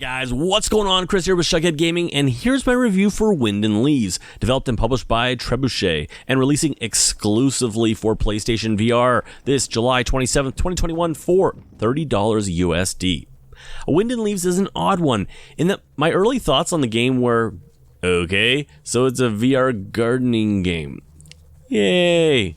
Guys, what's going on? Chris here with Shuckhead Gaming, and here's my review for Wind and Leaves, developed and published by Trebuchet, and releasing exclusively for PlayStation VR this July 27th, 2021 for $30 USD. Wind and Leaves is an odd one, in that my early thoughts on the game were, okay, so it's a VR gardening game. Yay!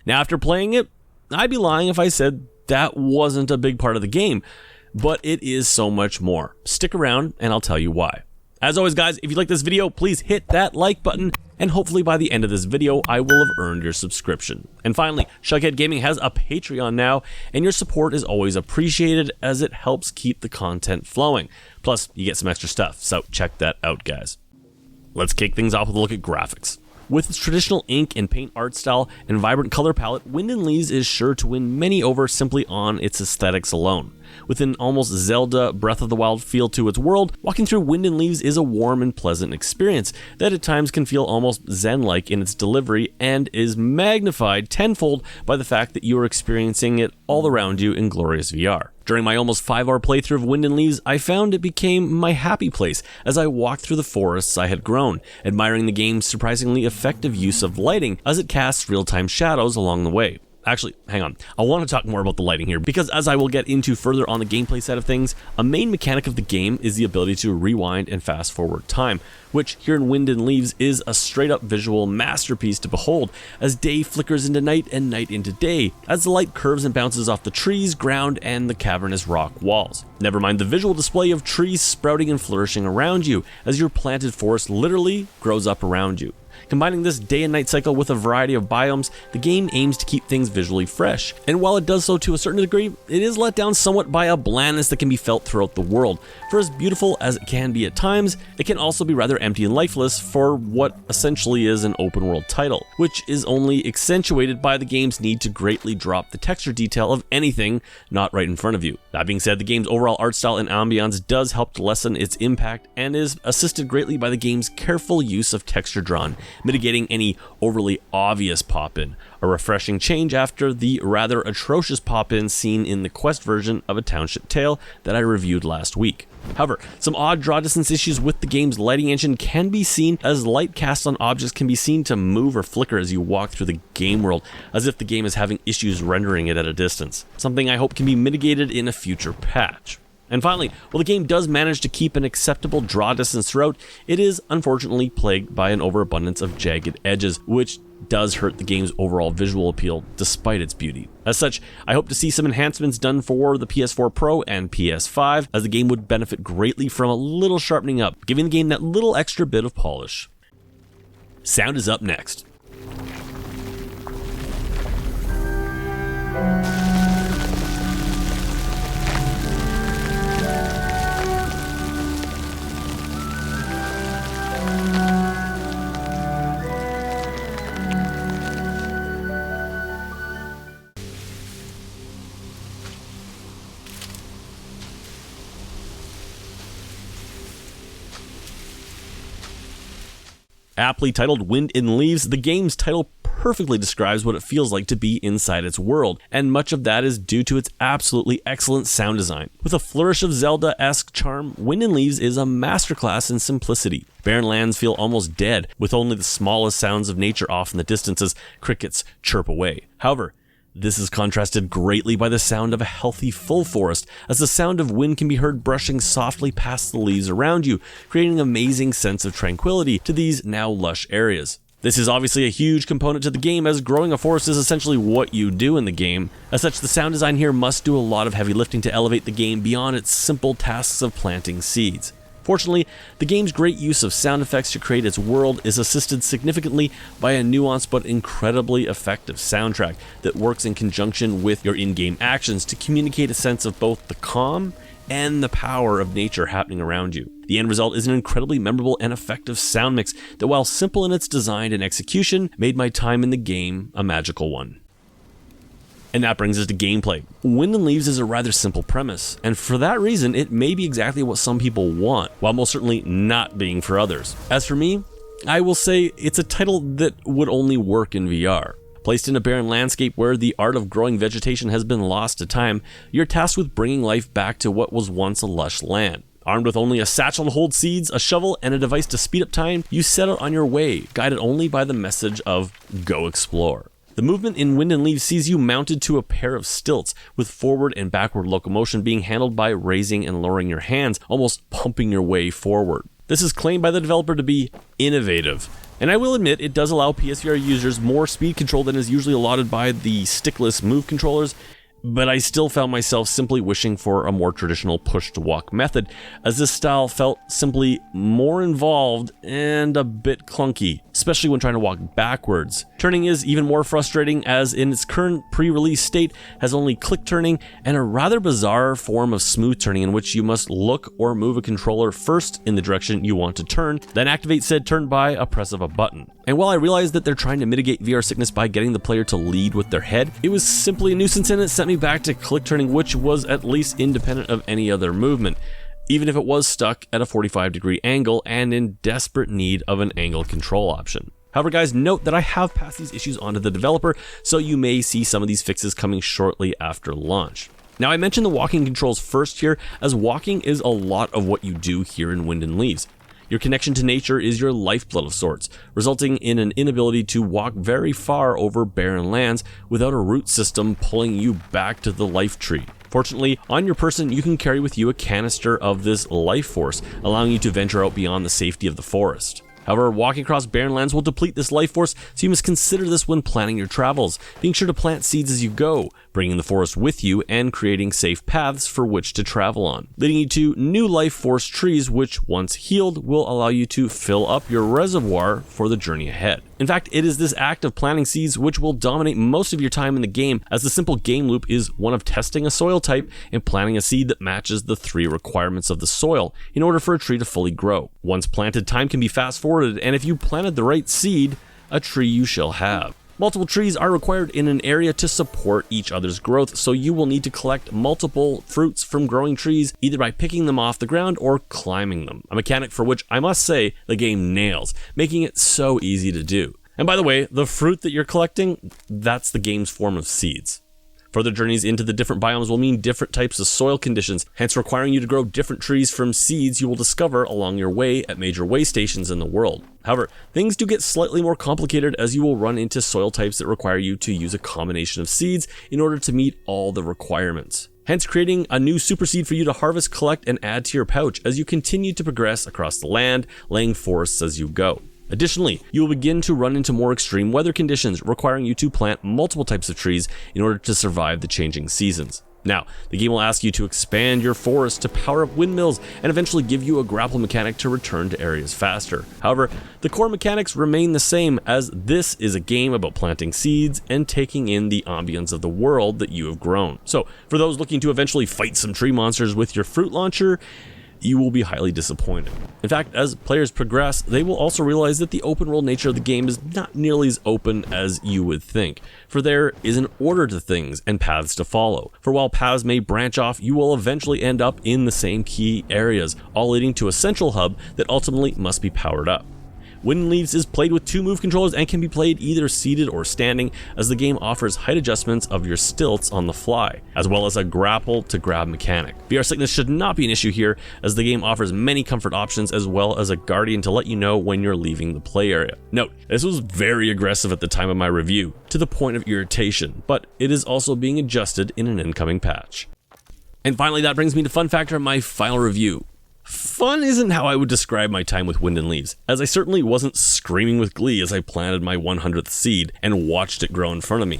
Now after playing it, I'd be lying if I said that wasn't a big part of the game. But it is so much more. Stick around and I'll tell you why. As always guys, if you like this video, please hit that like button, and hopefully by the end of this video, I will have earned your subscription. And finally, Shuckhead Gaming has a Patreon now, and your support is always appreciated as it helps keep the content flowing. Plus, you get some extra stuff, so check that out guys. Let's kick things off with a look at graphics. With its traditional ink and paint art style and vibrant color palette, Wind and Leaves is sure to win many over simply on its aesthetics alone. With an almost Zelda Breath of the Wild feel to its world, walking through Wind and Leaves is a warm and pleasant experience that at times can feel almost zen-like in its delivery, and is magnified tenfold by the fact that you are experiencing it all around you in glorious VR. During my almost 5-hour playthrough of Wind and Leaves, I found it became my happy place as I walked through the forests I had grown, admiring the game's surprisingly effective use of lighting as it casts real-time shadows along the way. Actually, hang on, I want to talk more about the lighting here, because as I will get into further on the gameplay side of things, a main mechanic of the game is the ability to rewind and fast forward time, which here in Wind and Leaves is a straight up visual masterpiece to behold, as day flickers into night and night into day, as the light curves and bounces off the trees, ground, and the cavernous rock walls. Never mind the visual display of trees sprouting and flourishing around you, as your planted forest literally grows up around you. Combining this day and night cycle with a variety of biomes, the game aims to keep things visually fresh, and while it does so to a certain degree, it is let down somewhat by a blandness that can be felt throughout the world. For as beautiful as it can be at times, it can also be rather empty and lifeless for what essentially is an open world title, which is only accentuated by the game's need to greatly drop the texture detail of anything not right in front of you. That being said, the game's overall art style and ambiance does help to lessen its impact, and is assisted greatly by the game's careful use of texture drawn, mitigating any overly obvious pop-in, a refreshing change after the rather atrocious pop-in seen in the Quest version of A Township Tale that I reviewed last week. However, some odd draw distance issues with the game's lighting engine can be seen, as light cast on objects can be seen to move or flicker as you walk through the game world, as if the game is having issues rendering it at a distance, something I hope can be mitigated in a future patch. And finally, while the game does manage to keep an acceptable draw distance throughout, it is unfortunately plagued by an overabundance of jagged edges, which does hurt the game's overall visual appeal despite its beauty. As such, I hope to see some enhancements done for the PS4 Pro and PS5, as the game would benefit greatly from a little sharpening up, giving the game that little extra bit of polish. Sound is up next. Aptly titled Wind and Leaves, the game's title perfectly describes what it feels like to be inside its world, and much of that is due to its absolutely excellent sound design. With a flourish of Zelda-esque charm, Wind and Leaves is a masterclass in simplicity. Barren lands feel almost dead, with only the smallest sounds of nature off in the distance as crickets chirp away. However, this is contrasted greatly by the sound of a healthy full forest, as the sound of wind can be heard brushing softly past the leaves around you, creating an amazing sense of tranquility to these now lush areas. This is obviously a huge component to the game, as growing a forest is essentially what you do in the game. As such, the sound design here must do a lot of heavy lifting to elevate the game beyond its simple tasks of planting seeds. Fortunately, the game's great use of sound effects to create its world is assisted significantly by a nuanced but incredibly effective soundtrack that works in conjunction with your in-game actions to communicate a sense of both the calm and the power of nature happening around you. The end result is an incredibly memorable and effective sound mix that, while simple in its design and execution, made my time in the game a magical one. And that brings us to gameplay. Wind and Leaves is a rather simple premise, and for that reason it may be exactly what some people want, while most certainly not being for others. As for me, I will say it's a title that would only work in VR. Placed in a barren landscape where the art of growing vegetation has been lost to time, you're tasked with bringing life back to what was once a lush land. Armed with only a satchel to hold seeds, a shovel, and a device to speed up time, you set out on your way, guided only by the message of "Go explore." The movement in Wind and Leaves sees you mounted to a pair of stilts, with forward and backward locomotion being handled by raising and lowering your hands, almost pumping your way forward. This is claimed by the developer to be innovative. And I will admit, it does allow PSVR users more speed control than is usually allotted by the stickless move controllers, but I still found myself simply wishing for a more traditional push-to-walk method, as this style felt simply more involved and a bit clunky, especially when trying to walk backwards. Turning is even more frustrating, as in its current pre-release state has only click turning and a rather bizarre form of smooth turning in which you must look or move a controller first in the direction you want to turn, then activate said turn by a press of a button. And while I realized that they're trying to mitigate VR sickness by getting the player to lead with their head, it was simply a nuisance, and it sent me back to click turning, which was at least independent of any other movement, even if it was stuck at a 45-degree angle and in desperate need of an angle control option. However, guys, note that I have passed these issues onto the developer, so you may see some of these fixes coming shortly after launch. Now, I mentioned the walking controls first here, as walking is a lot of what you do here in Wind and Leaves. Your connection to nature is your lifeblood of sorts, resulting in an inability to walk very far over barren lands without a root system pulling you back to the life tree. Fortunately, on your person, you can carry with you a canister of this life force, allowing you to venture out beyond the safety of the forest. However, walking across barren lands will deplete this life force, so you must consider this when planning your travels, being sure to plant seeds as you go, bringing the forest with you, and creating safe paths for which to travel on, leading you to new life force trees which, once healed, will allow you to fill up your reservoir for the journey ahead. In fact, it is this act of planting seeds which will dominate most of your time in the game, as the simple game loop is one of testing a soil type and planting a seed that matches the 3 requirements of the soil in order for a tree to fully grow. Once planted, time can be fast forwarded, and if you planted the right seed, a tree you shall have. Multiple trees are required in an area to support each other's growth, so you will need to collect multiple fruits from growing trees, either by picking them off the ground or climbing them, a mechanic for which I must say the game nails, making it so easy to do. And by the way, the fruit that you're collecting, that's the game's form of seeds. Further journeys into the different biomes will mean different types of soil conditions, hence requiring you to grow different trees from seeds you will discover along your way at major way stations in the world. However, things do get slightly more complicated, as you will run into soil types that require you to use a combination of seeds in order to meet all the requirements. Hence creating a new super seed for you to harvest, collect, and add to your pouch as you continue to progress across the land, laying forests as you go. Additionally, you will begin to run into more extreme weather conditions, requiring you to plant multiple types of trees in order to survive the changing seasons. Now, the game will ask you to expand your forest to power up windmills and eventually give you a grapple mechanic to return to areas faster. However, the core mechanics remain the same, as this is a game about planting seeds and taking in the ambience of the world that you have grown. So, for those looking to eventually fight some tree monsters with your fruit launcher, you will be highly disappointed. In fact, as players progress, they will also realize that the open world nature of the game is not nearly as open as you would think, for there is an order to things and paths to follow. For while paths may branch off, you will eventually end up in the same key areas, all leading to a central hub that ultimately must be powered up. Wind and Leaves is played with 2 move controllers and can be played either seated or standing, as the game offers height adjustments of your stilts on the fly, as well as a grapple to grab mechanic. VR sickness should not be an issue here, as the game offers many comfort options as well as a guardian to let you know when you're leaving the play area. Note, this was very aggressive at the time of my review, to the point of irritation, but it is also being adjusted in an incoming patch. And finally, that brings me to fun factor, my final review. Fun isn't how I would describe my time with Wind and Leaves, as I certainly wasn't screaming with glee as I planted my 100th seed and watched it grow in front of me,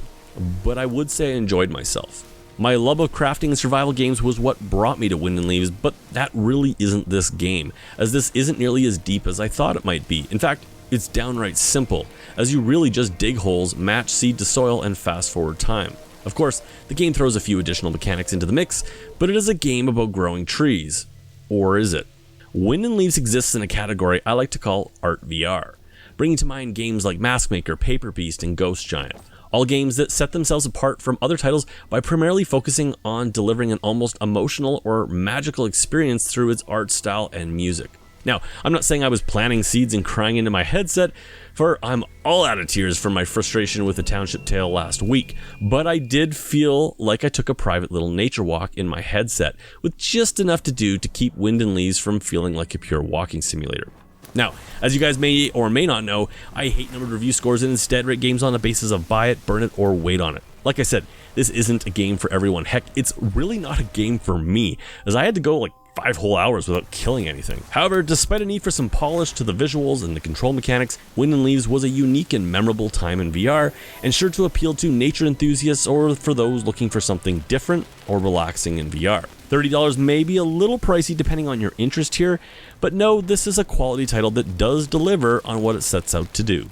but I would say I enjoyed myself. My love of crafting and survival games was what brought me to Wind and Leaves, but that really isn't this game, as this isn't nearly as deep as I thought it might be. In fact, it's downright simple, as you really just dig holes, match seed to soil, and fast forward time. Of course, the game throws a few additional mechanics into the mix, but it is a game about growing trees. Or is it? Wind and Leaves exists in a category I like to call Art VR, bringing to mind games like Mask Maker, Paper Beast, and Ghost Giant. All games that set themselves apart from other titles by primarily focusing on delivering an almost emotional or magical experience through its art style and music. Now, I'm not saying I was planting seeds and crying into my headset, for I'm all out of tears from my frustration with the Township Tale last week, but I did feel like I took a private little nature walk in my headset, with just enough to do to keep Wind and Leaves from feeling like a pure walking simulator. Now, as you guys may or may not know, I hate numbered review scores and instead rate games on the basis of buy it, burn it, or wait on it. Like I said, this isn't a game for everyone. Heck, it's really not a game for me, as I had to go like 5 whole hours without killing anything. However, despite a need for some polish to the visuals and the control mechanics, Wind and Leaves was a unique and memorable time in VR, and sure to appeal to nature enthusiasts or for those looking for something different or relaxing in VR. $30 may be a little pricey depending on your interest here, but no, this is a quality title that does deliver on what it sets out to do.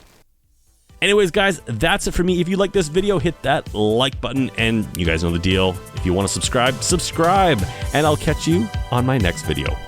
Anyways, guys, that's it for me. If you like this video, hit that like button, and you guys know the deal. If you want to subscribe, and I'll catch you on my next video.